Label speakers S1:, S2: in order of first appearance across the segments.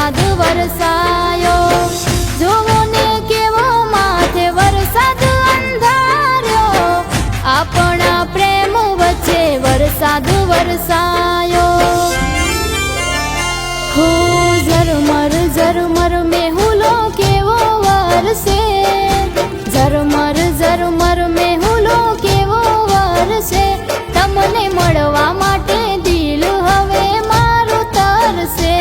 S1: વરસાદ વરસાયો, જોવો ને કેવો માથે વરસાદ અંધાર્યો, આપણા પ્રેમ વચ્ચે વરસાદ વરસાયો। હો ઝરમર ઝરમર મેહુલો કેવો વરસે, ઝરમર ઝરમર મેહુલો કેવો વરસે, તમને મળવા માટે દિલ હવે મારું તરસે।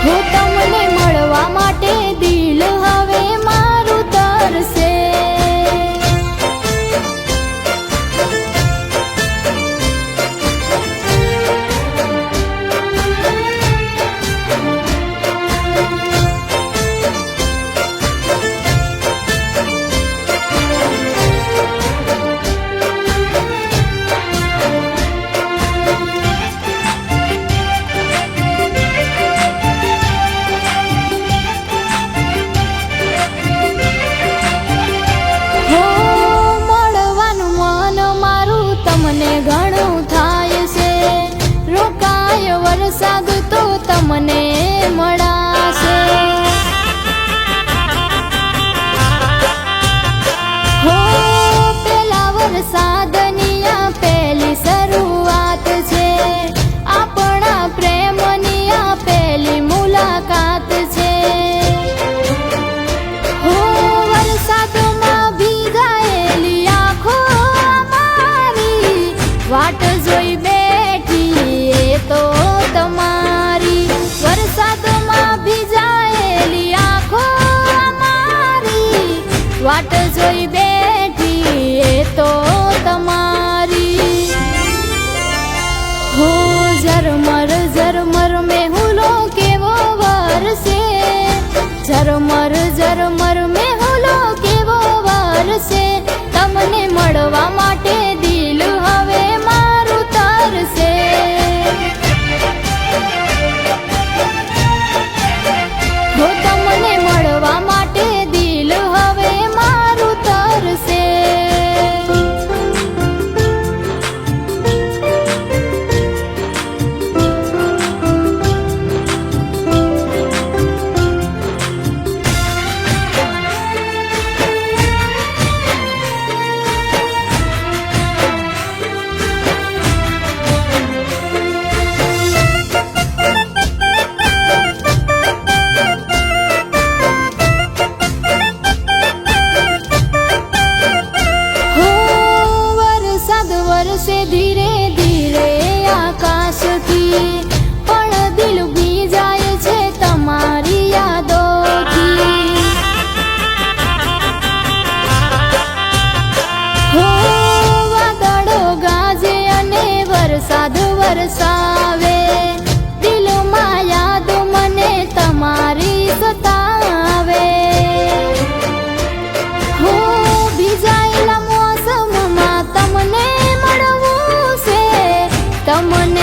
S1: હો તમને મળવા માટે દિલ હવે મારું તરસે। ઘણું થાય છે, રોકાય વરસાદ તો તમને મળાશે। હો પેલા વરસાદની આ પહેલી શરૂઆત છે, આપણા પ્રેમની આ પહેલી મુલાકાત છે। હો વરસાદમાં ભીગાયેલી આંખો વાટ જોઈ બેઠી એ તો તમારી, વરસાદમાં ભીજાયેલી આંખો અમારી, વાટ જોઈ બેઠી એ તો તમારી। હો ઝરમર ઝરમર મેહુલો કેવો વરસે, ઝરમર ઝરમર મેહુલો કેવો વરસે, તમને મળવા માટે દિલ હવે મારું તરસે। હો તમને મળવા માટે દિલ હવે મારું તરસે। વરસે ધીરે ધીરે આકાશથી, પણ દિલ ભીજાય છે તમારી યાદોથી। હો વાદળો ગાજે અને વરસાદ વરસાવે, દિલમાં યાદ મને તમારી સતાવે। હો ભીજાયેલા મોસમમાં તમને મળવું છે, તમને